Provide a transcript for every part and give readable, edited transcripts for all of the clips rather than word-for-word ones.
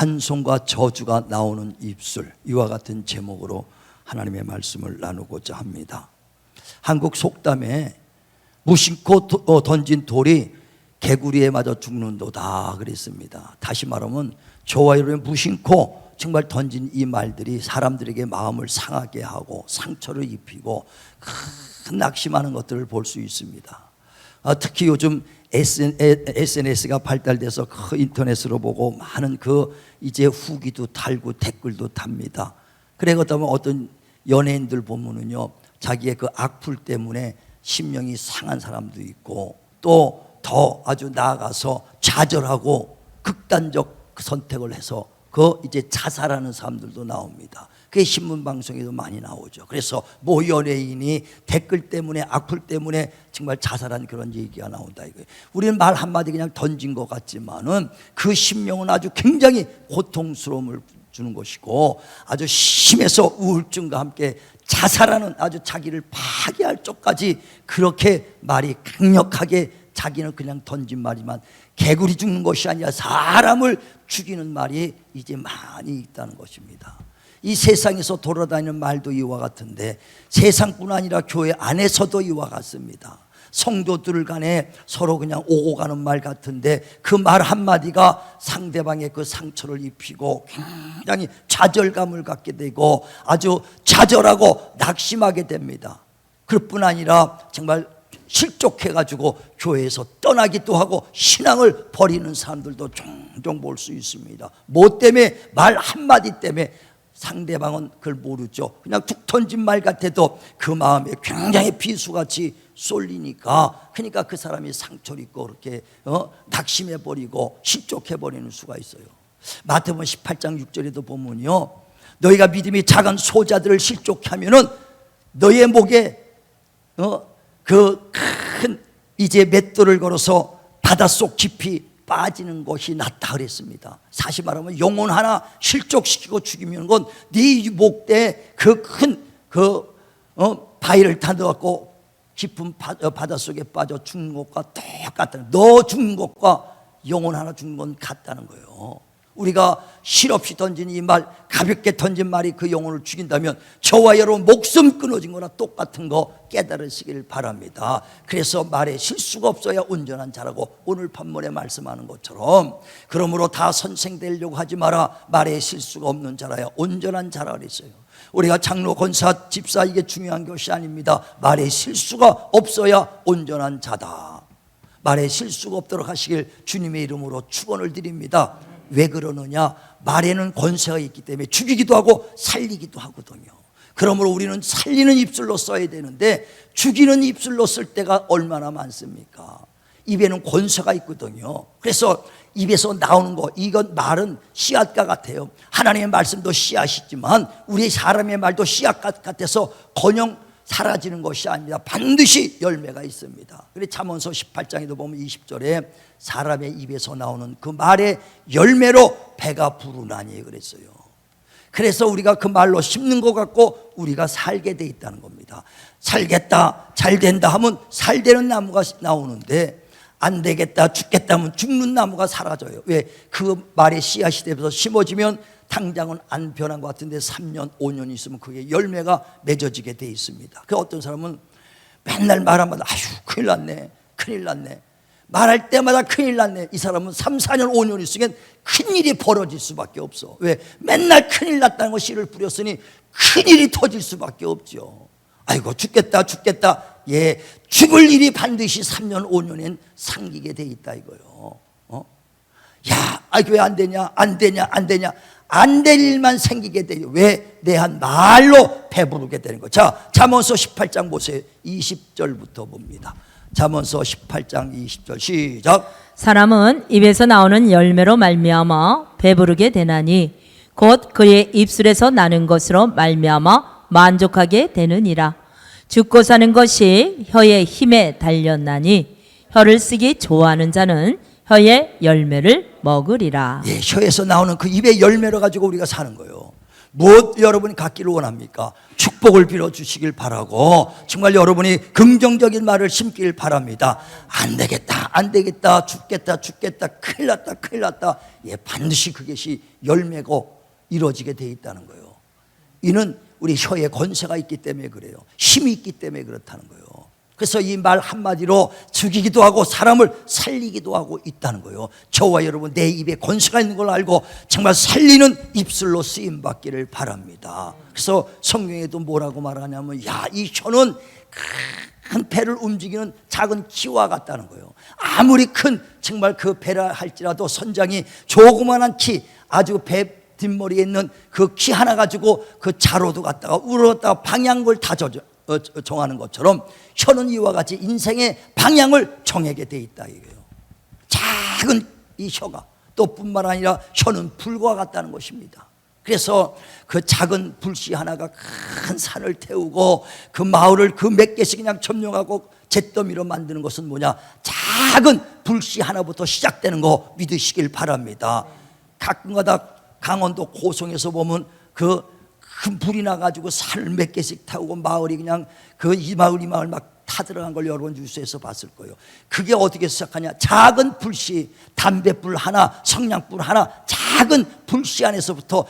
찬송과 저주가 나오는 입술, 이와 같은 제목으로 하나님의 말씀을 나누고자 합니다. 한국 속담에 무심코 던진 돌이 개구리에 맞아 죽는도다 그랬습니다. 다시 말하면 저와 여러분의 무심코 정말 던진 이 말들이 사람들에게 마음을 상하게 하고 상처를 입히고 큰 낙심하는 것들을 볼 수 있습니다. 특히 요즘 SNS가 발달돼서 그 인터넷으로 보고 많은 이제 후기도 달고 댓글도 답니다. 그래 그렇다면 어떤 연예인들 보면은요, 자기의 그 악플 때문에 심령이 상한 사람도 있고, 또 더 아주 나아가서 좌절하고 극단적 선택을 해서 이제 자살하는 사람들도 나옵니다. 그게 신문 방송에도 많이 나오죠. 그래서 모 연예인이 댓글 때문에, 악플 때문에 정말 자살한 그런 얘기가 나온다 이거예요. 우리는 말 한마디 그냥 던진 것 같지만은 그 심령은 아주 굉장히 고통스러움을 주는 것이고, 아주 심해서 우울증과 함께 자살하는, 아주 자기를 파괴할 쪽까지 그렇게 말이 강력하게, 자기는 그냥 던진 말이지만 개구리 죽는 것이 아니라 사람을 죽이는 말이 이제 많이 있다는 것입니다. 이 세상에서 돌아다니는 말도 이와 같은데, 세상뿐 아니라 교회 안에서도 이와 같습니다. 성도들 간에 서로 그냥 오고 가는 말 같은데, 그 말 한마디가 상대방의 그 상처를 입히고 굉장히 좌절감을 갖게 되고 아주 좌절하고 낙심하게 됩니다. 그럴 뿐 아니라 정말 실족해가지고 교회에서 떠나기도 하고 신앙을 버리는 사람들도 종종 볼 수 있습니다. 뭐 때문에? 말 한마디 때문에. 상대방은 그걸 모르죠. 그냥 툭 던진 말 같아도 그 마음에 굉장히 비수같이 쏠리니까, 그러니까 그 사람이 상처를 입고 그렇게 낙심해버리고 실족해버리는 수가 있어요. 마태복음 18장 6절에도 보면요, 너희가 믿음이 작은 소자들을 실족해 하면은 너희의 목에 그 큰 이제 맷돌을 걸어서 바닷속 깊이 빠지는 것이 낫다 그랬습니다. 사실 말하면 영혼 하나 실족시키고 죽이면 건 네 목대에 그 큰 바위를 타넣어갖고 깊은 바닷속에 빠져 죽는 것과 똑같다는, 너 죽는 것과 영혼 하나 죽는 건 같다는 거예요. 우리가 실없이 던진 이 말, 가볍게 던진 말이 그 영혼을 죽인다면 저와 여러분 목숨 끊어진 거나 똑같은 거 깨달으시길 바랍니다. 그래서 말에 실수가 없어야 온전한 자라고 오늘 본문에 말씀하는 것처럼, 그러므로 다 선생 되려고 하지 마라, 말에 실수가 없는 자라야 온전한 자라 그랬어요. 우리가 장로, 권사, 집사 이게 중요한 것이 아닙니다. 말에 실수가 없어야 온전한 자다. 말에 실수가 없도록 하시길 주님의 이름으로 축원을 드립니다. 왜 그러느냐? 말에는 권세가 있기 때문에 죽이기도 하고 살리기도 하거든요. 그러므로 우리는 살리는 입술로 써야 되는데 죽이는 입술로 쓸 때가 얼마나 많습니까? 입에는 권세가 있거든요. 그래서 입에서 나오는 거, 이건 말은 씨앗과 같아요. 하나님의 말씀도 씨앗이지만 우리 사람의 말도 씨앗 같아서 그냥 사라지는 것이 아니라 반드시 열매가 있습니다. 그래서 잠언서 18장에도 보면 20절에 사람의 입에서 나오는 그 말의 열매로 배가 부르나니 그랬어요. 그래서 우리가 그 말로 심는 것 같고 우리가 살게 돼 있다는 겁니다. 살겠다, 잘 된다 하면 살되는 나무가 나오는데, 안 되겠다, 죽겠다 하면 죽는 나무가 사라져요. 왜? 그 말의 씨앗이 되어서 심어지면 당장은 안 변한 것 같은데 3년, 5년 있으면 그게 열매가 맺어지게 돼 있습니다. 그 어떤 사람은 맨날 말하마다 아휴 큰일 났네, 큰일 났네, 말할 때마다 큰일 났네. 이 사람은 3, 4년, 5년 있으면 큰일이 벌어질 수밖에 없어. 왜? 맨날 큰일 났다는 거 씨를 뿌렸으니 큰일이 터질 수밖에 없죠. 아이고 죽겠다, 죽겠다. 예, 죽을 일이 반드시 3년, 5년엔 생기게 돼 있다 이거요. 야, 왜 안 되냐, 안 되냐, 안 되냐. 안 될 일만 생기게 돼요. 왜? 내 한 말로 배부르게 되는 거. 자, 잠언서 18장 보세요. 20절부터 봅니다. 잠언서 18장 20절 시작. 사람은 입에서 나오는 열매로 말미암아 배부르게 되나니 곧 그의 입술에서 나는 것으로 말미암아 만족하게 되느니라. 죽고 사는 것이 혀의 힘에 달렸나니 혀를 쓰기 좋아하는 자는 혀의 열매를 먹으리라. 예, 혀에서 나오는 그 입의 열매로 가지고 우리가 사는 거예요. 무엇 여러분이 갖기를 원합니까? 축복을 빌어주시길 바라고 정말 여러분이 긍정적인 말을 심기를 바랍니다. 안 되겠다, 안 되겠다, 죽겠다, 죽겠다, 큰일 났다, 큰일 났다. 예, 반드시 그것이 열매고 이루어지게 돼 있다는 거예요. 이는 우리 혀에 권세가 있기 때문에 그래요. 힘이 있기 때문에 그렇다는 거예요. 그래서 이 말 한마디로 죽이기도 하고 사람을 살리기도 하고 있다는 거예요. 저와 여러분 내 입에 권세가 있는 걸 알고 정말 살리는 입술로 쓰임받기를 바랍니다. 그래서 성경에도 뭐라고 말하냐면 야, 이 혀는 큰 배를 움직이는 작은 키와 같다는 거예요. 아무리 큰 정말 그 배라 할지라도 선장이 조그만한 키, 아주 배 뒷머리에 있는 그 키 하나 가지고 그 자로도 갔다가 우러갔다가 방향을 다 정하는 것처럼 혀는 이와 같이 인생의 방향을 정하게 돼 있다 이거예요. 작은 이 혀가 또 뿐만 아니라 혀는 불과 같다는 것입니다. 그래서 그 작은 불씨 하나가 큰 산을 태우고 그 마을을 그 몇 개씩 그냥 점령하고 잿더미로 만드는 것은 뭐냐? 작은 불씨 하나부터 시작되는 거 믿으시길 바랍니다. 가끔가다 강원도 고성에서 보면 그 큰 불이 나가지고 산을 몇 개씩 타고 마을이 그냥 그 이 마을 막 타들어간 걸 여러분 뉴스에서 봤을 거예요. 그게 어떻게 시작하냐? 작은 불씨, 담뱃불 하나, 성냥불 하나, 작은 불씨 안에서부터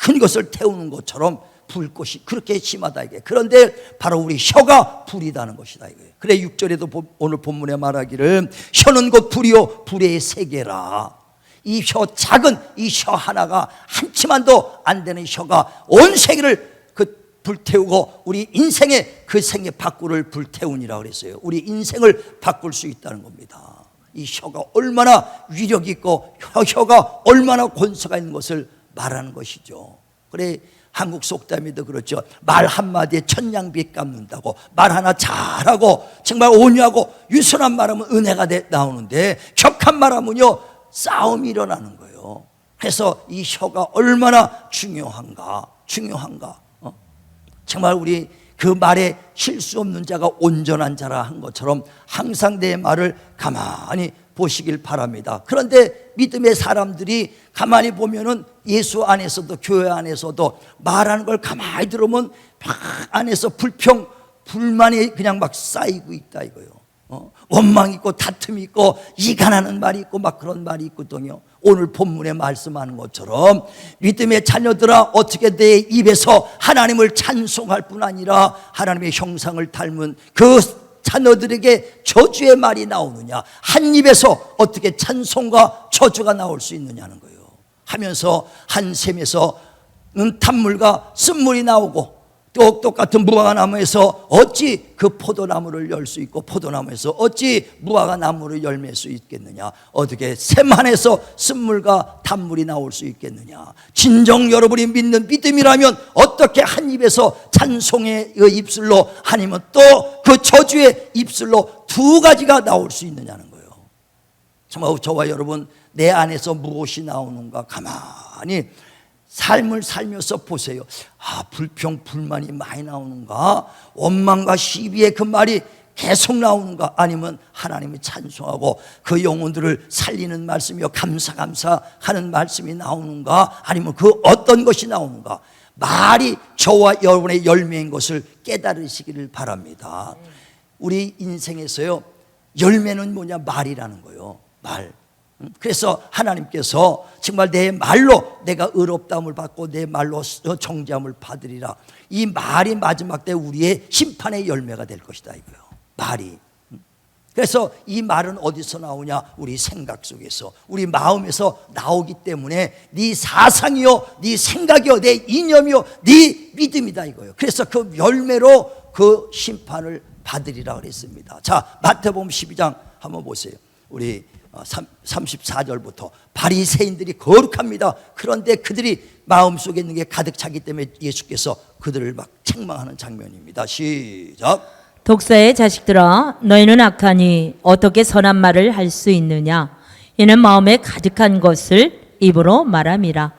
큰 것을 태우는 것처럼 불꽃이 그렇게 심하다 이게. 그런데 바로 우리 혀가 불이다는 것이다 이거예요. 그래 6절에도 오늘 본문에 말하기를 혀는 곧 불이요 불의 세계라. 이 혀, 작은 이 혀 하나가 한치만도 안 되는 혀가 온 세계를 그 불태우고 우리 인생의 그 생의 밖구를 불태우니라 그랬어요. 우리 인생을 바꿀 수 있다는 겁니다. 이 혀가 얼마나 위력 있고 혀가 얼마나 권세가 있는 것을 말하는 것이죠. 그래 한국 속담에도 그렇죠. 말 한마디에 천냥비 깎는다고. 말 하나 잘하고 정말 온유하고 유순한 말하면 은혜가 나오는데 격한 말하면요 싸움이 일어나는 거예요. 그래서 이 혀가 얼마나 중요한가. 정말 우리 그 말에 실수 없는 자가 온전한 자라 한 것처럼 항상 내 말을 가만히 보시길 바랍니다. 그런데 믿음의 사람들이 가만히 보면은 예수 안에서도 교회 안에서도 말하는 걸 가만히 들으면 막 안에서 불만이 그냥 막 쌓이고 있다 이거예요. 원망 있고 다툼 있고 이간하는 말이 있고 막 그런 말이 있거든요. 오늘 본문에 말씀하는 것처럼 믿음의 자녀들아 어떻게 내 입에서 하나님을 찬송할 뿐 아니라 하나님의 형상을 닮은 그 자녀들에게 저주의 말이 나오느냐, 한 입에서 어떻게 찬송과 저주가 나올 수 있느냐는 거예요. 하면서 한 샘에서는 탄물과 쓴물이 나오고 또 똑같은 무화과 나무에서 어찌 그 포도나무를 열 수 있고 포도나무에서 어찌 무화과 나무를 열맬 수 있겠느냐? 어떻게 샘 안에서 쓴물과 단물이 나올 수 있겠느냐? 진정 여러분이 믿는 믿음이라면 어떻게 한 입에서 찬송의 입술로 아니면 또 그 저주의 입술로 두 가지가 나올 수 있느냐는 거예요. 정말 저와 여러분 내 안에서 무엇이 나오는가 가만히 삶을 살면서 보세요. 불평, 불만이 많이 나오는가? 원망과 시비의 그 말이 계속 나오는가? 아니면 하나님이 찬송하고 그 영혼들을 살리는 말씀이요 감사하는 말씀이 나오는가? 아니면 그 어떤 것이 나오는가? 말이 저와 여러분의 열매인 것을 깨달으시기를 바랍니다. 우리 인생에서요 열매는 뭐냐? 말이라는 거예요. 말. 그래서 하나님께서 정말 내 말로 내가 의롭다함을 받고 내 말로 정죄함을 받으리라. 이 말이 마지막 때 우리의 심판의 열매가 될 것이다 이거예요. 말이. 그래서 이 말은 어디서 나오냐? 우리 생각 속에서, 우리 마음에서 나오기 때문에 네 사상이요, 네 생각이요, 내 이념이요, 네 믿음이다 이거예요. 그래서 그 열매로 그 심판을 받으리라 그랬습니다. 자, 마태복음 12장 한번 보세요. 우리 34절부터 바리새인들이 거룩합니다. 그런데 그들이 마음속에 있는 게 가득 차기 때문에 예수께서 그들을 막 책망하는 장면입니다. 시작. 독사의 자식들아 너희는 악하니 어떻게 선한 말을 할 수 있느냐? 이는 마음에 가득한 것을 입으로 말함이라.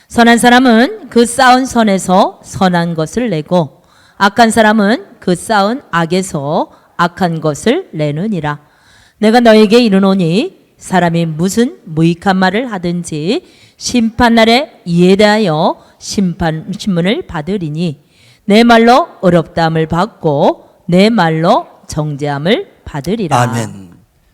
선한 사람은 그 쌓은 선에서 선한 것을 내고 악한 사람은 그 쌓은 악에서 악한 것을 내느니라. 내가 너에게 이르노니 사람이 무슨 무익한 말을 하든지 심판날에 이에 대하여 신문을 받으리니 내 말로 어렵다함을 받고 내 말로 정죄함을 받으리라. 아멘.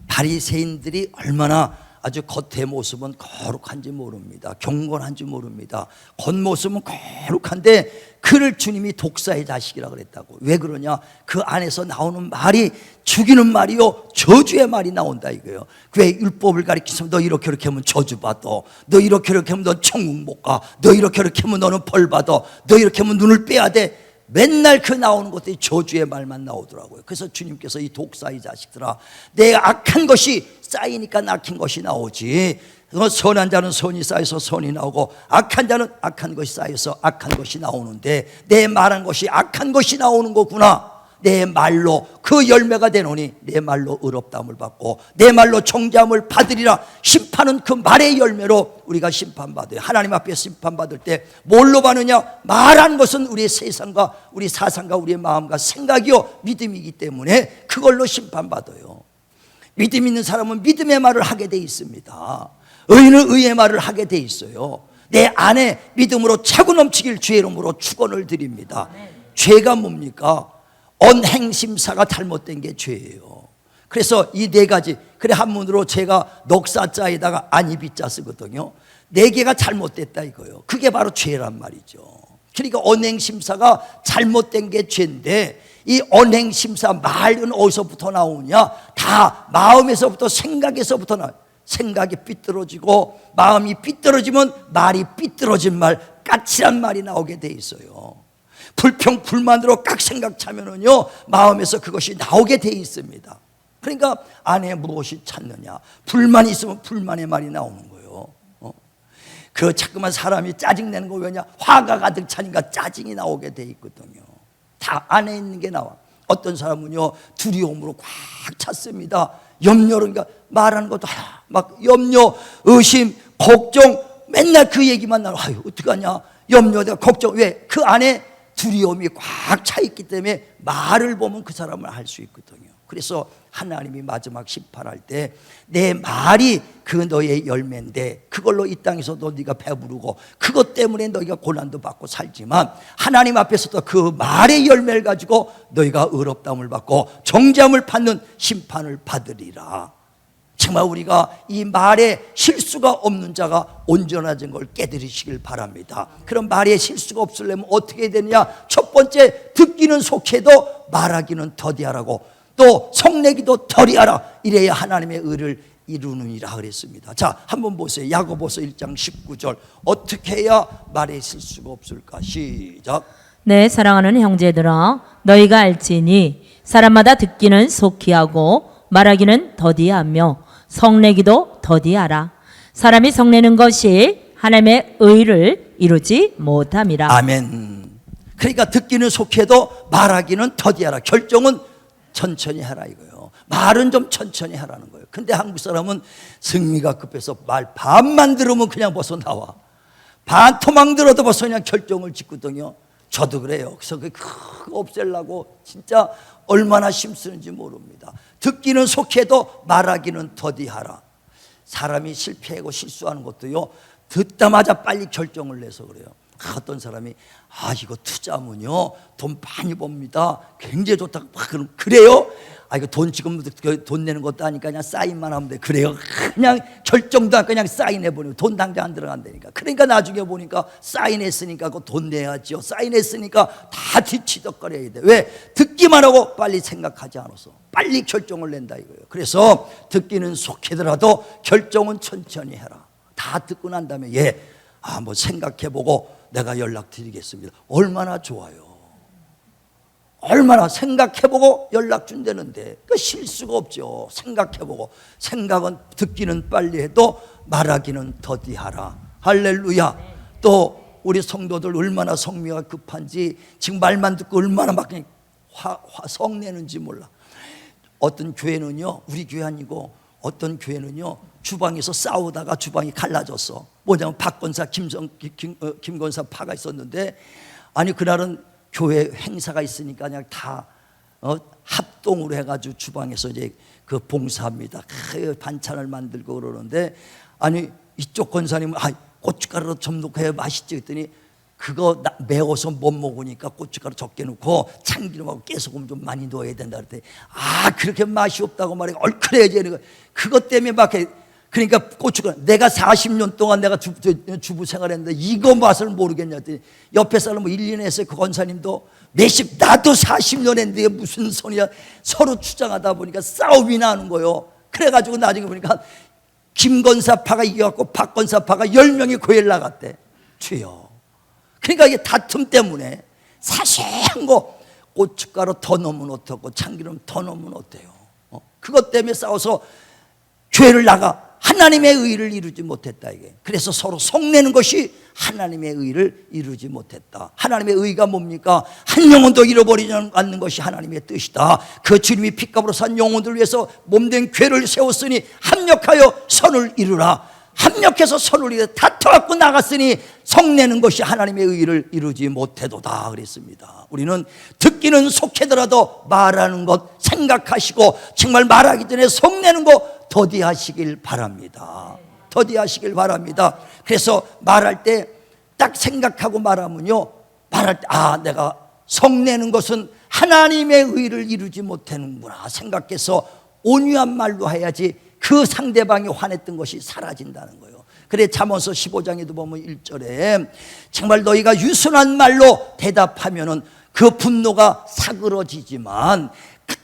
바리새인들이 얼마나 아주 겉의 모습은 거룩한지 모릅니다. 경건한지 모릅니다. 겉모습은 거룩한데 그를 주님이 독사의 자식이라 그랬다고. 왜 그러냐? 그 안에서 나오는 말이 죽이는 말이요 저주의 말이 나온다 이거예요. 왜 율법을 가리키면 너 이렇게 하면 저주 받아, 너 이렇게 하면 너 천국 못 가, 너 이렇게 하면 너는 벌 받아, 너 이렇게 하면 눈을 빼야 돼. 맨날 그 나오는 것들이 저주의 말만 나오더라고요. 그래서 주님께서 이 독사의 자식들아, 내가 악한 것이 쌓이니까 악한 것이 나오지, 선한 자는 선이 쌓여서 선이 나오고 악한 자는 악한 것이 쌓여서 악한 것이 나오는데 내 말한 것이 악한 것이 나오는 거구나. 내 말로 그 열매가 되노니 내 말로 의롭다함을 받고 내 말로 정죄함을 받으리라. 심판은 그 말의 열매로 우리가 심판받아요. 하나님 앞에 심판받을 때 뭘로 받느냐? 말한 것은 우리의 세상과 우리 사상과 우리의 마음과 생각이요 믿음이기 때문에 그걸로 심판받아요. 믿음 있는 사람은 믿음의 말을 하게 돼 있습니다. 의인은 의의 말을 하게 돼 있어요. 내 안에 믿음으로 차고 넘치길 주의 이름으로 축원을 드립니다. 죄가 뭡니까? 언행심사가 잘못된 게 죄예요. 그래서 이 네 가지, 그래 한문으로 제가 넉사자에다가 안이비자 쓰거든요. 네 개가 잘못됐다 이거예요. 그게 바로 죄란 말이죠. 그러니까 언행심사가 잘못된 게 죄인데 이 언행심사 말은 어디서부터 나오냐? 다 마음에서부터 생각에서부터 나와요. 생각이 삐뚤어지고 마음이 삐뚤어지면 말이 삐뚤어진 말, 까칠한 말이 나오게 돼 있어요. 불평 불만으로 깍 생각 차면은요 마음에서 그것이 나오게 돼 있습니다. 그러니까 안에 무엇이 찾느냐? 불만이 있으면 불만의 말이 나오는 거예요. 그 자꾸만 사람이 짜증내는 거 왜냐? 화가 가득 차니까 짜증이 나오게 돼 있거든요. 다 안에 있는 게 나와. 어떤 사람은요 두려움으로 꽉 찼습니다. 염려로, 그러니까 말하는 것도 막 염려, 의심, 걱정, 맨날 그 얘기만 나와. 아유 어떡하냐? 염려다, 걱정. 왜? 그 안에 두려움이 꽉 차 있기 때문에 말을 보면 그 사람을 알 수 있거든요. 그래서 하나님이 마지막 심판할 때 내 말이 그 너의 열매인데 그걸로 이 땅에서도 네가 배부르고 그것 때문에 너희가 고난도 받고 살지만 하나님 앞에서도 그 말의 열매를 가지고 너희가 의롭다함을 받고 정죄함을 받는 심판을 받으리라. 정말 우리가 이 말에 실수가 없는 자가 온전해진 걸 깨달으시길 바랍니다. 그런 말에 실수가 없으려면 어떻게 되느냐? 첫 번째, 듣기는 속해도 말하기는 더디하라고, 또 성내기도 덜이하라. 이래야 하나님의 의를 이루느니라 그랬습니다. 자, 한번 보세요. 야고보서 1장 19절. 어떻게 해야 말에 실수가 없을까? 시작. 내 사랑하는 형제들아, 너희가 알지니 사람마다 듣기는 속히 하고 말하기는 더디하며 성내기도 더디하라. 사람이 성내는 것이 하나님의 의를 이루지 못함이라. 아멘. 그러니까 듣기는 속해도 말하기는 더디하라. 결정은 천천히 하라 이거예요. 말은 좀 천천히 하라는 거예요. 근데 한국 사람은 승리가 급해서 말 반만 들으면 그냥 벌써 나와. 반 토막 들어도 벌써 그냥 결정을 짓거든요. 저도 그래요. 그래서 그거 없애려고 진짜 얼마나 힘쓰는지 모릅니다. 듣기는 속해도 말하기는 더디하라. 사람이 실패하고 실수하는 것도요 듣자마자 빨리 결정을 내서 그래요. 어떤 사람이 이거 투자하면요 돈 많이 법니다, 굉장히 좋다. 그래요? 이거 돈 지금 돈 내는 것도 아니까 그냥 사인만 하면 돼. 그래요? 그냥 결정도 안 그냥 사인해버리고 돈 당장 안 들어간다니까. 그러니까 나중에 보니까 사인했으니까 그 돈 내야죠. 사인했으니까 다 뒤치덕거려야 돼. 왜? 듣기만 하고 빨리 생각하지 않아서 빨리 결정을 낸다 이거예요. 그래서 듣기는 속히더라도 결정은 천천히 해라. 다 듣고 난 다음에 뭐 생각해보고 내가 연락드리겠습니다. 얼마나 좋아요. 얼마나 생각해보고 연락 준다는데 그 실수가 없죠. 생각해보고. 생각은 듣기는 빨리 해도 말하기는 더디하라. 할렐루야. 또 우리 성도들 얼마나 성미가 급한지 지금 말만 듣고 얼마나 막 성내는지 몰라. 어떤 교회는요, 우리 교회 아니고 어떤 교회는요 주방에서 싸우다가 주방이 갈라졌어. 뭐냐면 박권사 김권사 파가 있었는데, 아니 그날은 교회 행사가 있으니까 그냥 다 합동으로 해가지고 주방에서 이제 그 봉사합니다. 반찬을 만들고 그러는데, 아니 이쪽 권사님은 고춧가루 좀 넣고 해 맛있지 했더니 그거 매워서 못 먹으니까 고춧가루 적게 넣고 참기름하고 깨소금 좀 많이 넣어야 된다 그랬더니 그렇게 맛이 없다고 말해. 얼큰해야지. 그것 때문에 막 그러니까 고춧가루 내가 40년 동안 내가 주부 생활했는데 이거 맛을 모르겠냐 했더니 옆에 사람 뭐 1년 했어요. 그 권사님도 몇십 나도 40년 했는데 무슨 소리야. 서로 주장하다 보니까 싸움이 나는 거예요. 그래가지고 나중에 보니까 김권사파가 이겨갖고 박권사파가 10명이 고엘 나갔대. 주여. 그러니까 이게 다툼 때문에 사소한 거 고춧가루 더 넣으면 어떻고 참기름 더 넣으면 어때요? 그것 때문에 싸워서 교회를 나가 하나님의 의를 이루지 못했다 이게. 그래서 서로 속내는 것이 하나님의 의를 이루지 못했다. 하나님의 의가 뭡니까? 한 영혼도 잃어버리지 않는 것이 하나님의 뜻이다. 그 주님이 핏값으로 산 영혼들을 위해서 몸된 교회를 세웠으니 합력하여 선을 이루라. 합력해서 선을 이루어 다퉈갖고 나갔으니 성내는 것이 하나님의 의를 이루지 못해도다 그랬습니다. 우리는 듣기는 속해더라도 말하는 것 생각하시고 정말 말하기 전에 성내는 것 더디하시길 바랍니다. 더디하시길 바랍니다. 그래서 말할 때 딱 생각하고 말하면요, 말할 때 내가 성내는 것은 하나님의 의를 이루지 못하는구나 생각해서 온유한 말로 해야지 그 상대방이 화냈던 것이 사라진다는 거예요. 그래 잠언서 15장에도 보면 1절에 정말 너희가 유순한 말로 대답하면은 그 분노가 사그러지지만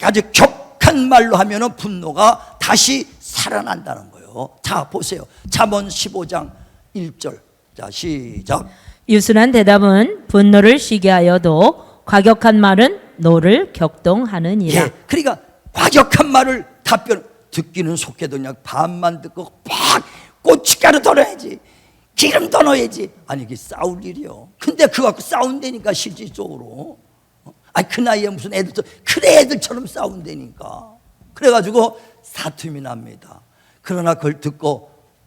아주 격한 말로 하면은 분노가 다시 살아난다는 거예요. 자 보세요. 잠언 15장 1절. 자 시작. 유순한 대답은 분노를 쉬게 하여도 과격한 말은 노를 격동하느니라. 그러니까 과격한 말을 답변 듣기는 속해도 그냥 반만 듣고 팍 고춧가루 더 넣어야지 기름 더 넣어야지. 아니 이게 싸울 일이요. 근데 그거 갖고 싸운다니까 실질적으로. 그 나이에 무슨 애들 그래 애들처럼 싸운다니까. 그래가지고 다툼이 납니다. 그러나 그걸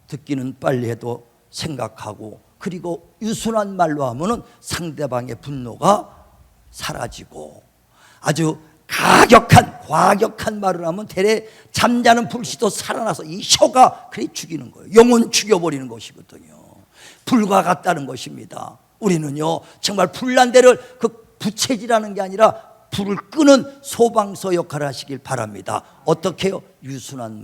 듣기는 빨리 해도 생각하고 그리고 유순한 말로 하면은 상대방의 분노가 사라지고 아주 과격한 말을 하면 대래 잠자는 불씨도 살아나서 이 혀가 그래 죽이는 거예요. 영혼 죽여버리는 것이거든요. 불과 같다는 것입니다. 우리는요 정말 불난대를 그 부채질하는 게 아니라 불을 끄는 소방서 역할을 하시길 바랍니다. 어떻게 해요? 유순한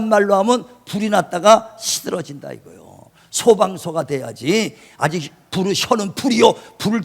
말로 하면 불이 났다가 시들어진다 이거예요. 소방서가 돼야지. 아직 혀는 불이요. 불을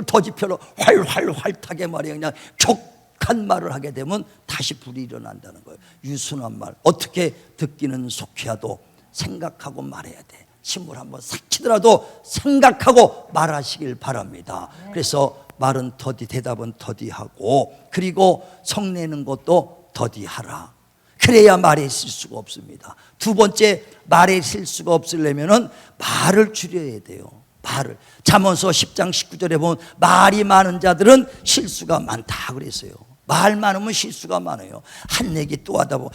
더 지펴로 활활 타게 말이야. 그냥 격한 말을 하게 되면 다시 불이 일어난다는 거예요. 유순한 말. 어떻게 듣기는 속해야도 생각하고 말해야 돼. 침을 한번 삭히더라도 생각하고 말하시길 바랍니다. 그래서 말은 대답은 더디하고 그리고 성내는 것도 더디하라. 그래야 말의 실수가 없습니다. 두 번째, 말의 실수가 없으려면 말을 줄여야 돼요. 말을. 잠언서 10장 19절에 보면 말이 많은 자들은 실수가 많다 그랬어요. 말 많으면 실수가 많아요. 한 얘기 또 하다 보면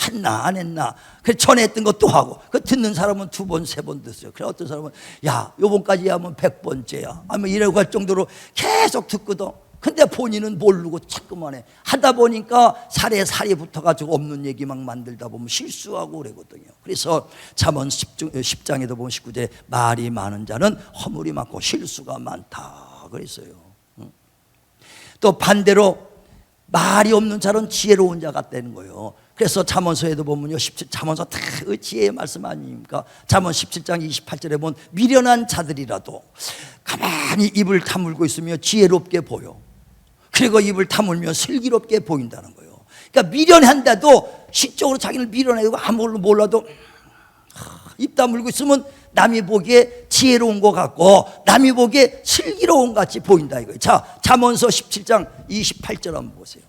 했나 안 했나. 그래 전에 했던 거 또 하고. 그 듣는 사람은 2번 3번 듣어요. 그래 어떤 사람은 야 요번까지 하면 100번째야. 아니면 이래고 할 정도로 계속 듣거든. 근데 본인은 모르고 자꾸만 해. 하다 보니까 살에 붙어가지고 없는 얘기 막 만들다 보면 실수하고 그러거든요. 그래서 잠언 10장에도 보면 19절에 말이 많은 자는 허물이 많고 실수가 많다 그랬어요. 또 반대로 말이 없는 자는 지혜로운 자 같다는 거예요. 그래서 잠언서에도 보면요, 잠언서 다 지혜의 말씀 아닙니까? 잠언 17장 28절에 보면 미련한 자들이라도 가만히 입을 다물고 있으며 지혜롭게 보여. 그리고 입을 다물며 슬기롭게 보인다는 거예요. 그러니까 미련한데도 시적으로 자기를 미련해고 아무것도 몰라도 입 다물고 있으면 남이 보기에 지혜로운 것 같고 남이 보기에 슬기로운 것 같이 보인다 이거예요. 자, 잠언서 17장 28절 한번 보세요.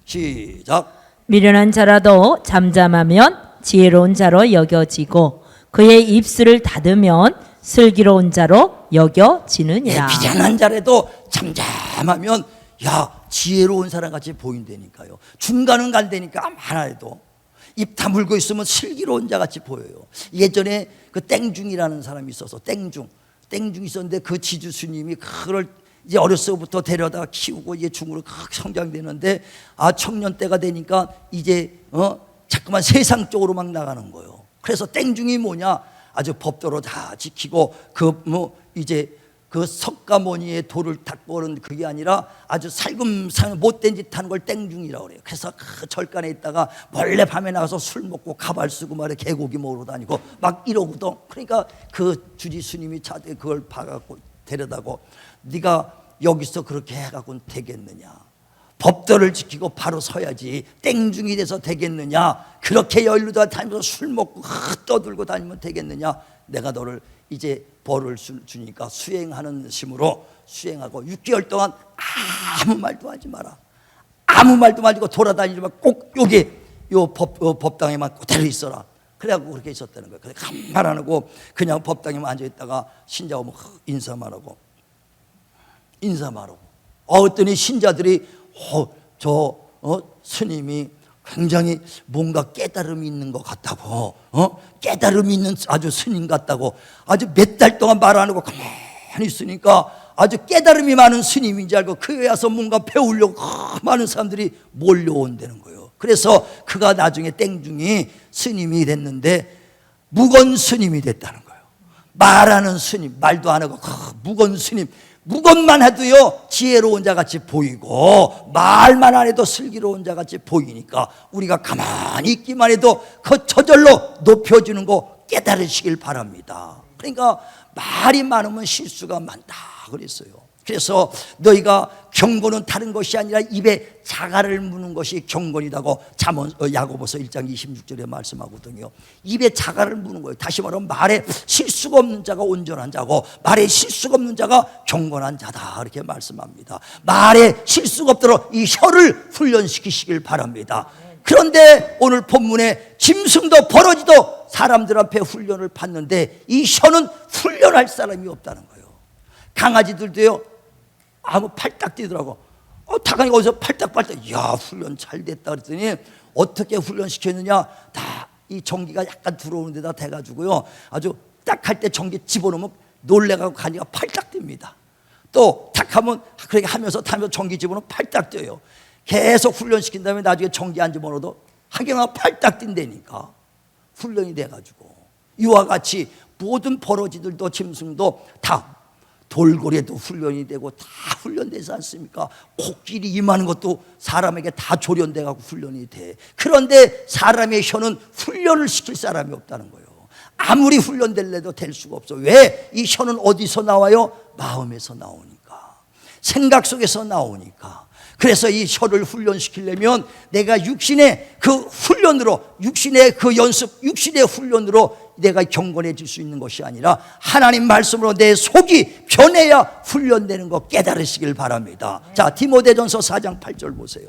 시작. 미련한 자라도 잠잠하면 지혜로운 자로 여겨지고 그의 입술을 닫으면 슬기로운 자로 여겨지느니라. 미련한 자라도 잠잠하면 지혜로운 사람같이 보인다니까요. 중간은 간다니까 아무나 해도 입 다물고 있으면 슬기로운 자같이 보여요. 예전에 그 땡중이라는 사람이 있어서 땡중 있었는데 그 지주 스님이 그걸 이제 어렸을 때부터 데려다 키우고 이제 중으로 성장되는데 청년 때가 되니까 이제 자꾸만 세상 쪽으로 막 나가는 거예요. 그래서 땡중이 뭐냐? 아주 법도로 다 지키고 이제 그 석가모니의 돌을 닦고는 그게 아니라 아주 살금살금 못된 짓 하는 걸 땡중이라고 그래요. 그래서 그 절간에 있다가 몰래 밤에 나가서 술 먹고 가발 쓰고 말에 개고기 먹으러 다니고 막 이러거든. 그러니까 그 주지 스님이 차대 그걸 봐갖고 데려다고 네가 여기서 그렇게 해갖고는 되겠느냐? 법도를 지키고 바로 서야지 땡중이 돼서 되겠느냐? 그렇게 여일로다 다니면서 술 먹고 떠들고 다니면 되겠느냐? 내가 너를 이제 벌을 주니까 수행하는 심으로 수행하고 6개월 동안 아무 말도 하지 마라. 아무 말도 말고 돌아다니지 마. 꼭 여기 요 법당에만 그대로 있어라. 그래갖고 그렇게 있었다는 거예요. 그래서 한 말 안 하고 그냥 법당에만 앉아있다가 신자 오면 인사만 하고 어떤 신자들이 스님이 굉장히 뭔가 깨달음이 있는 것 같다고, 깨달음이 있는 아주 스님 같다고, 아주 몇 달 동안 말 안 하고 가만히 있으니까 아주 깨달음이 많은 스님인 줄 알고 그에 와서 뭔가 배우려고 많은 사람들이 몰려온다는 거예요. 그래서 그가 나중에 땡중이 스님이 됐는데 무건 스님이 됐다는 거예요. 말하는 스님, 말도 안 하고 무건 스님. 무건만 해도요 지혜로운 자같이 보이고 말만 안 해도 슬기로운 자같이 보이니까 우리가 가만히 있기만 해도 그 저절로 높여주는 거 깨달으시길 바랍니다. 그러니까 말이 많으면 실수가 많다 그랬어요. 그래서 너희가 경건은 다른 것이 아니라 입에 자갈을 무는 것이 경건이라고 야고보서 1장 26절에 말씀하거든요. 입에 자갈을 무는 거예요. 다시 말하면 말에 실수가 없는 자가 온전한 자고 말에 실수가 없는 자가 경건한 자다 이렇게 말씀합니다. 말에 실수가 없도록 이 혀를 훈련시키시길 바랍니다. 그런데 오늘 본문에 짐승도 버러지도 사람들 앞에 훈련을 받는데 이 혀는 훈련할 사람이 없다는 거예요. 강아지들도요 아무 팔딱 뛰더라고. 다강이 어디서 팔딱팔딱, 야 훈련 잘 됐다 그랬더니 어떻게 훈련시켰느냐, 다 이 전기가 약간 들어오는 데다 대가지고요 아주 딱 할 때 전기 집어넣으면 놀래가고 가니까 팔딱 뜁니다. 또 탁 하면 그렇게 하면서 타면서 전기 집어넣으면 팔딱 뛰어요. 계속 훈련시킨 다음에 나중에 전기 안 집어넣어도 하경아 팔딱 뛴다니까 훈련이 돼가지고. 이와 같이 모든 버러지들도 짐승도 다 돌고래도 훈련이 되고 다 훈련되지 않습니까? 코끼리 임하는 것도 사람에게 다 조련돼 갖고 훈련이 돼. 그런데 사람의 혀는 훈련을 시킬 사람이 없다는 거예요. 아무리 훈련될래도 될 수가 없어. 왜? 이 혀는 어디서 나와요? 마음에서 나오니까, 생각 속에서 나오니까. 그래서 이 혀를 훈련시키려면 내가 육신의 그 훈련으로, 육신의 그 연습, 육신의 훈련으로 내가 경건해질 수 있는 것이 아니라 하나님 말씀으로 내 속이 변해야 훈련되는 거 깨달으시길 바랍니다. 자, 디모데전서 4장 8절 보세요.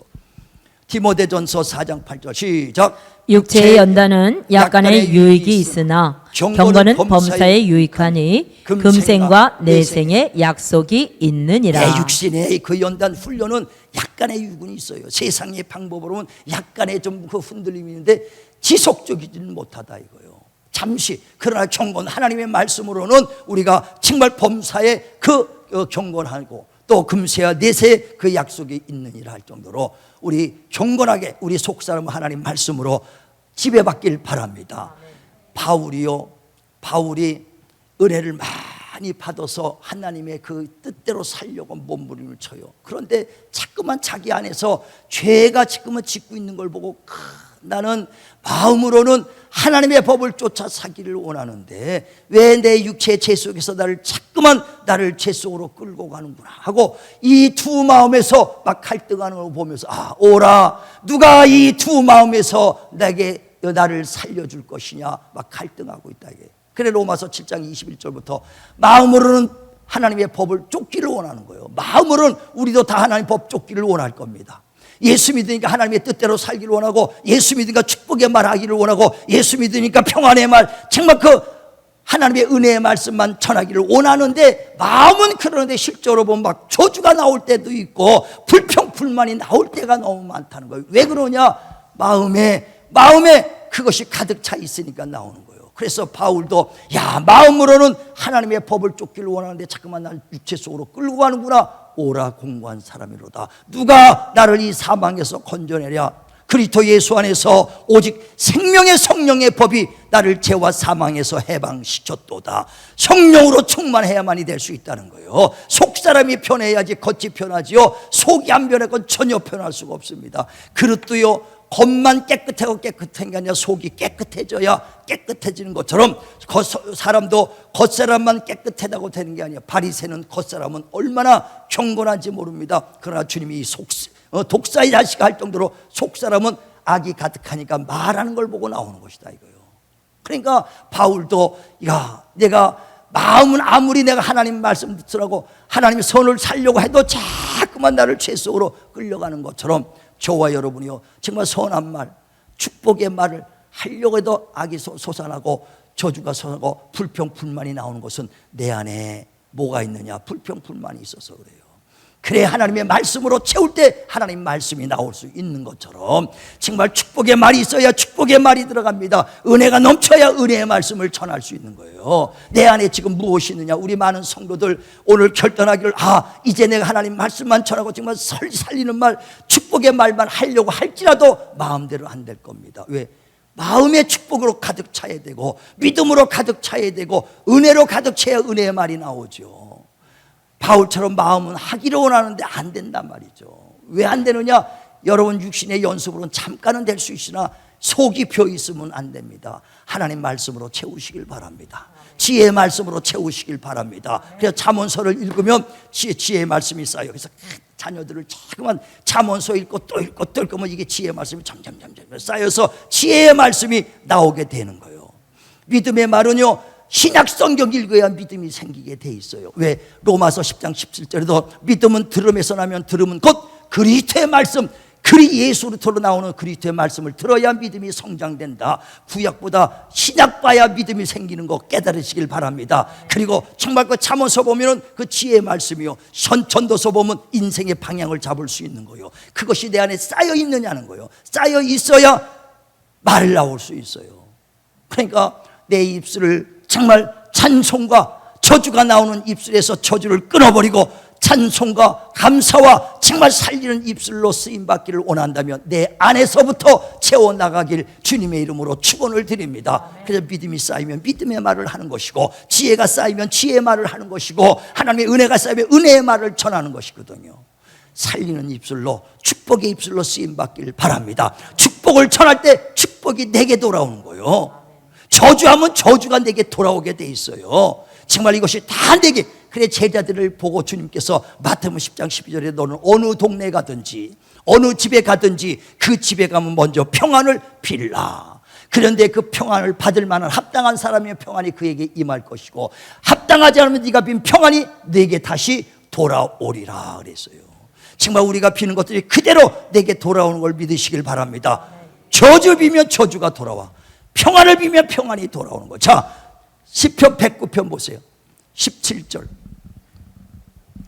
디모데전서 4장 8절 시작. 육체의 연단은 약간의 유익이 있으나 경건은 범사에 유익하니 금생과 내생의 약속이 있느니라. 내 육신의 그 연단 훈련은 약간의 유익은 있어요. 세상의 방법으로는 약간의 좀 그 흔들림이 있는데 지속적이지는 못하다 이거예요. 잠시. 그러나 경건, 하나님의 말씀으로는 우리가 정말 범사에 그 경건하고 또 금세와 내세의 그 약속이 있느니라 할 정도로 우리 경건하게 우리 속사람 하나님 말씀으로 지배받길 바랍니다. 바울이 은혜를 많이 받아서 하나님의 그 뜻대로 살려고 몸부림을 쳐요. 그런데 자꾸만 자기 안에서 죄가 지금은 짓고 있는 걸 보고 나는 마음으로는 하나님의 법을 쫓아 사기를 원하는데 왜 내 육체의 죄 속에서 나를 죄 속으로 끌고 가는구나 하고 이 두 마음에서 막 갈등하는 걸 보면서 오라 누가 이 두 마음에서 나를 살려줄 것이냐 막 갈등하고 있다 이게. 그래 로마서 7장 21절부터 마음으로는 하나님의 법을 쫓기를 원하는 거예요. 마음으로는 우리도 다 하나님의 법 쫓기를 원할 겁니다. 예수 믿으니까 하나님의 뜻대로 살기를 원하고 예수 믿으니까 축복의 말 하기를 원하고 예수 믿으니까 평안의 말 정말 그 하나님의 은혜의 말씀만 전하기를 원하는데 마음은 그러는데 실제로 보면 막 저주가 나올 때도 있고 불평 불만이 나올 때가 너무 많다는 거예요. 왜 그러냐? 마음에 그것이 가득 차 있으니까 나오는 거예요. 그래서 바울도 마음으로는 하나님의 법을 쫓기를 원하는데 자꾸만 날 육체 속으로 끌고 가는구나. 오라 공고한 사람이로다. 누가 나를 이 사망에서 건져내랴. 그리스도 예수 안에서 오직 생명의 성령의 법이 나를 죄와 사망에서 해방시켰도다. 성령으로 충만해야만이 될 수 있다는 거예요. 속사람이 변해야지 겉이 변하지요. 속이 안 변하건 전혀 변할 수가 없습니다. 그릇도요, 겉만 깨끗하고 깨끗한 게 아니라 속이 깨끗해져야 깨끗해지는 것처럼 사람도 겉사람만 깨끗하다고 되는 게 아니에요. 바리새는 겉사람은 얼마나 경건한지 모릅니다. 그러나 주님이 독사의 자식 할 정도로 속사람은 악이 가득하니까 말하는 걸 보고 나오는 것이다 이거예요. 그러니까 바울도 내가 마음은 아무리 내가 하나님 말씀 듣으라고 하나님의 선을 살려고 해도 자꾸만 나를 죄 속으로 끌려가는 것처럼 저와 여러분이요, 정말 선한 말, 축복의 말을 하려고 해도 악이 솟아나고 저주가 솟아나고 불평불만이 나오는 것은 내 안에 뭐가 있느냐? 불평불만이 있어서 그래요. 그래 하나님의 말씀으로 채울 때 하나님 말씀이 나올 수 있는 것처럼 정말 축복의 말이 있어야 축복의 말이 들어갑니다. 은혜가 넘쳐야 은혜의 말씀을 전할 수 있는 거예요. 내 안에 지금 무엇이 있느냐? 우리 많은 성도들 오늘 결단하기를 이제 내가 하나님 말씀만 전하고 정말 살리는 말, 축복의 말만 하려고 할지라도 마음대로 안 될 겁니다. 왜? 마음의 축복으로 가득 차야 되고 믿음으로 가득 차야 되고 은혜로 가득 차야 은혜의 말이 나오죠. 바울처럼 마음은 하기를 원하는데 안 된단 말이죠. 왜 안 되느냐? 여러분 육신의 연습으로는 잠깐은 될 수 있으나 속이 벼 있으면 안 됩니다. 하나님 말씀으로 채우시길 바랍니다. 지혜의 말씀으로 채우시길 바랍니다. 그래서 잠언서를 읽으면 지혜의 말씀이 쌓여. 그래서 자녀들을 자꾸만 잠언서 읽고 또 읽고 또 읽으면 이게 지혜의 말씀이 점점 쌓여서 지혜의 말씀이 나오게 되는 거예요. 믿음의 말은요, 신약 성경 읽어야 믿음이 생기게 돼 있어요. 왜? 로마서 10장 17절에도 믿음은 들음에서 나면 들음은 곧 그리스도의 말씀, 예수로부터 나오는 그리스도의 말씀을 들어야 믿음이 성장된다. 구약보다 신약 봐야 믿음이 생기는 거 깨달으시길 바랍니다. 그리고 정말 그 잠언서 보면은 그 지혜의 말씀이요, 전도서 보면 인생의 방향을 잡을 수 있는 거요. 그것이 내 안에 쌓여 있느냐는 거요. 쌓여 있어야 말을 나올 수 있어요. 그러니까 내 입술을 정말 찬송과 저주가 나오는 입술에서 저주를 끊어버리고 찬송과 감사와 정말 살리는 입술로 쓰임받기를 원한다면 내 안에서부터 채워나가길 주님의 이름으로 축원을 드립니다. 그래서 믿음이 쌓이면 믿음의 말을 하는 것이고 지혜가 쌓이면 지혜의 말을 하는 것이고 하나님의 은혜가 쌓이면 은혜의 말을 전하는 것이거든요. 살리는 입술로 축복의 입술로 쓰임받기를 바랍니다. 축복을 전할 때 축복이 내게 돌아오는 거예요. 저주하면 저주가 내게 돌아오게 돼 있어요. 정말 이것이 다 내게. 그래 제자들을 보고 주님께서 마태복음 10장 12절에 너는 어느 동네 가든지 어느 집에 가든지 그 집에 가면 먼저 평안을 빌라. 그런데 그 평안을 받을 만한 합당한 사람의 평안이 그에게 임할 것이고 합당하지 않으면 네가 빈 평안이 내게 다시 돌아오리라 그랬어요. 정말 우리가 비는 것들이 그대로 내게 돌아오는 걸 믿으시길 바랍니다. 저주 비면 저주가 돌아와. 평안을 비면 평안이 돌아오는 거. 자, 시편 109편 보세요. 17절.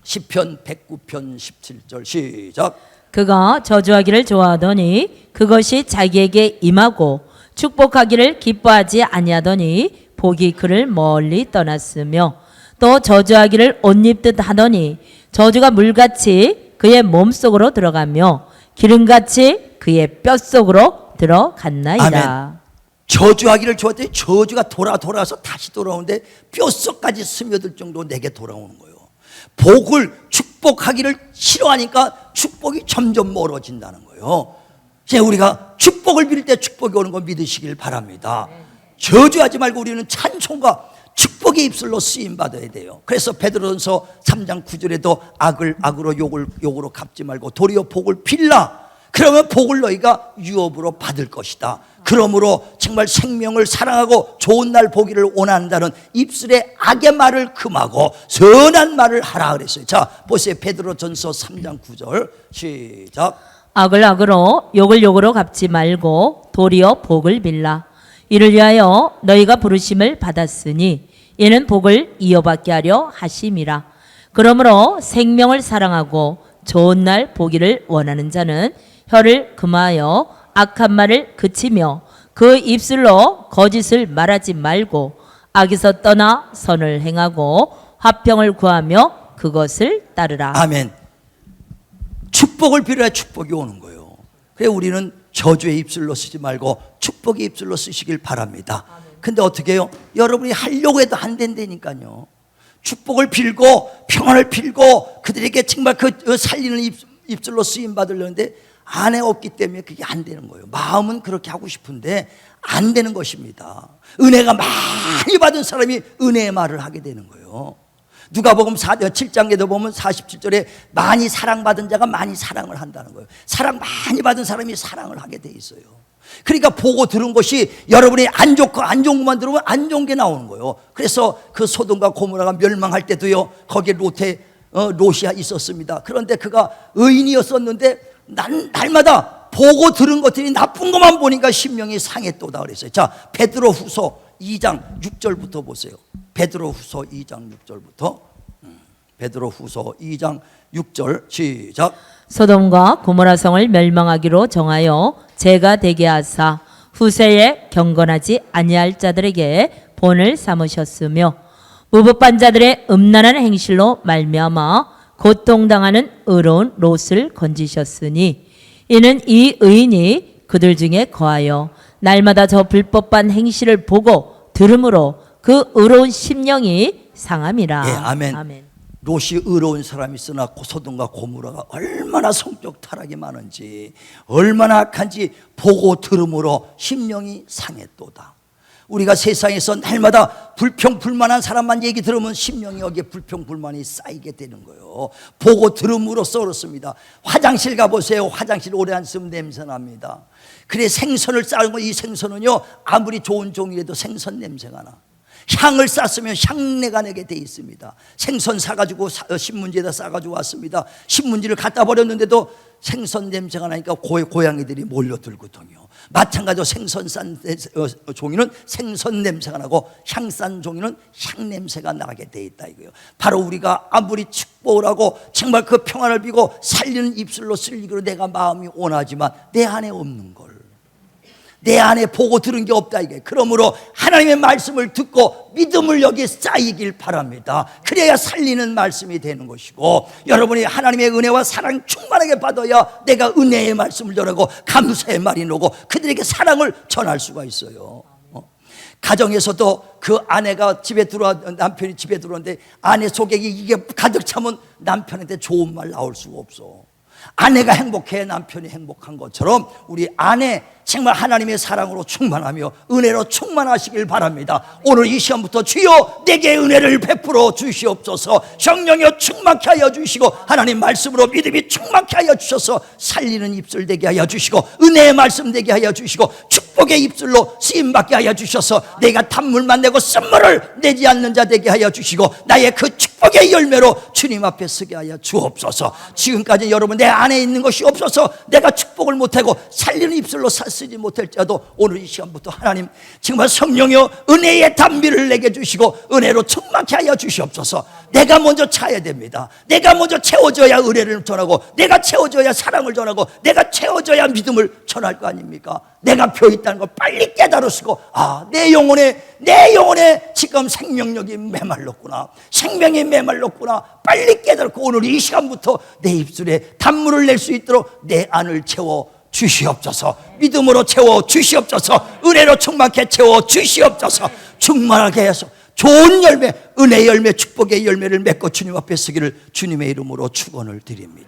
시편 109편 17절 시작. 그가 저주하기를 좋아하더니 그것이 자기에게 임하고 축복하기를 기뻐하지 아니하더니 복이 그를 멀리 떠났으며 또 저주하기를 옷 입듯 하더니 저주가 물같이 그의 몸속으로 들어가며 기름같이 그의 뼛속으로 들어갔나이다. 아멘. 저주하기를 좋아했더니 저주가 돌아서 다시 돌아오는데 뼛속까지 스며들 정도로 내게 돌아오는 거예요. 복을 축복하기를 싫어하니까 축복이 점점 멀어진다는 거예요. 이제 우리가 축복을 빌 때 축복이 오는 거 믿으시길 바랍니다. 저주하지 말고 우리는 찬송과 축복의 입술로 쓰임 받아야 돼요. 그래서 베드로전서 3장 9절에도 악을 악으로 욕으로 갚지 말고 도리어 복을 빌라. 그러면 복을 너희가 유업으로 받을 것이다. 그러므로 정말 생명을 사랑하고 좋은 날 보기를 원한다는 입술의 악의 말을 금하고 선한 말을 하라 그랬어요. 자, 보세요. 베드로전서 3장 9절 시작. 악을 악으로 욕을 욕으로 갚지 말고 도리어 복을 빌라. 이를 위하여 너희가 부르심을 받았으니 이는 복을 이어받게 하려 하심이라. 그러므로 생명을 사랑하고 좋은 날 보기를 원하는 자는 혀를 금하여 악한 말을 그치며 그 입술로 거짓을 말하지 말고 악에서 떠나 선을 행하고 화평을 구하며 그것을 따르라. 아멘. 축복을 빌어야 축복이 오는 거예요. 그래서 우리는 저주의 입술로 쓰지 말고 축복의 입술로 쓰시길 바랍니다. 근데 어떻게 해요? 여러분이 하려고 해도 안 된다니까요. 축복을 빌고 평안을 빌고 그들에게 정말 그 살리는 입술로 쓰임 받으려는데 안에 없기 때문에 그게 안 되는 거예요. 마음은 그렇게 하고 싶은데 안 되는 것입니다. 은혜가 많이 받은 사람이 은혜의 말을 하게 되는 거예요. 누가복음 7장에도 보면 47절에 많이 사랑받은 자가 많이 사랑을 한다는 거예요. 사랑 많이 받은 사람이 사랑을 하게 돼 있어요. 그러니까 보고 들은 것이 여러분이 안 좋고 안 좋은 것만 들으면 안 좋은 게 나오는 거예요. 그래서 그 소돔과 고모라가 멸망할 때도요, 거기에 롯이 있었습니다. 그런데 그가 의인이었었는데 날마다 보고 들은 것들이 나쁜 것만 보니까 심령이 상했도다 그랬어요. 자, 베드로후서 2장 6절부터 보세요. 베드로후서 2장 6절부터. 베드로후서 2장 6절 시작. 소돔과 고모라 성을 멸망하기로 정하여 제가 되게 하사 후세에 경건하지 아니할 자들에게 본을 삼으셨으며 무법한 자들의 음란한 행실로 말미암아 고통당하는 의로운 롯을 건지셨으니 이는 이 의인이 그들 중에 거하여 날마다 저 불법한 행실을 보고 들음으로 그 의로운 심령이 상함이라. 예, 아멘. 롯이 의로운 사람이 있으나 소돔과 고모라가 얼마나 성적 타락이 많은지 얼마나 악한지 보고 들음으로 심령이 상했도다. 우리가 세상에서 날마다 불평불만한 사람만 얘기 들으면 심령이 여기에 불평불만이 쌓이게 되는 거예요. 보고 들음으로써 그렇습니다. 화장실 가보세요. 화장실 오래 안 쓰면 냄새납니다. 그래 생선을 쌓은 거, 이 생선은요 아무리 좋은 종이라도 생선 냄새가 나. 향을 쌌으면 향내가 나게 돼 있습니다. 생선 사가지고 신문지에다 싸가지고 왔습니다. 신문지를 갖다 버렸는데도 생선 냄새가 나니까 고양이들이 몰려들거든요. 마찬가지로 생선 싼 종이는 생선 냄새가 나고 향 싼 종이는 향 냄새가 나게 돼 있다 이거예요. 바로 우리가 아무리 축복을 하고 정말 그 평안을 비고 살리는 입술로 쓰기로 내가 마음이 원하지만 내 안에 없는 걸, 내 안에 보고 들은 게 없다 이게. 그러므로 하나님의 말씀을 듣고 믿음을 여기에 쌓이길 바랍니다. 그래야 살리는 말씀이 되는 것이고, 여러분이 하나님의 은혜와 사랑 충만하게 받아야 내가 은혜의 말씀을 전하고 감사의 말이 나오고 그들에게 사랑을 전할 수가 있어요. 가정에서도 그 아내가 남편이 집에 들어왔는데 아내 속에 이게 가득 차면 남편한테 좋은 말 나올 수가 없어. 아내가 행복해 남편이 행복한 것처럼 우리 아내 정말 하나님의 사랑으로 충만하며 은혜로 충만하시길 바랍니다. 오늘 이 시간부터 주여 내게 은혜를 베풀어 주시옵소서. 성령이여 충만케 하여 주시고 하나님 말씀으로 믿음이 충만케 하여 주셔서 살리는 입술 되게 하여 주시고 은혜의 말씀 되게 하여 주시고 축복의 입술로 쓰임받게 하여 주셔서 내가 단물만 내고 쓴물을 내지 않는 자 되게 하여 주시고 나의 그 축복의 열매로 주님 앞에 서게 하여 주옵소서. 지금까지 여러분 내 안에 있는 것이 없어서 내가 축복을 못하고 살리는 입술로 쓰지 못할지라도 오늘 이 시간부터 하나님 정말 성령이여 은혜의 단비를 내게 주시고 은혜로 충만케 하여 주시옵소서. 내가 먼저 차야 됩니다. 내가 먼저 채워져야 은혜를 전하고 내가 채워져야 사랑을 전하고 내가 채워져야 믿음을 전할 거 아닙니까? 내가 펴 있다는 걸 빨리 깨달으시고 내 영혼에 지금 생명력이 메말랐구나, 생명이 메말랐구나 빨리 깨달고 오늘 이 시간부터 내 입술에 단물을 낼 수 있도록 내 안을 채워 주시옵소서. 믿음으로 채워 주시옵소서. 은혜로 충만케 채워 주시옵소서. 충만하게 해서 좋은 열매, 은혜의 열매, 축복의 열매를 맺고 주님 앞에 서기를 주님의 이름으로 축원을 드립니다.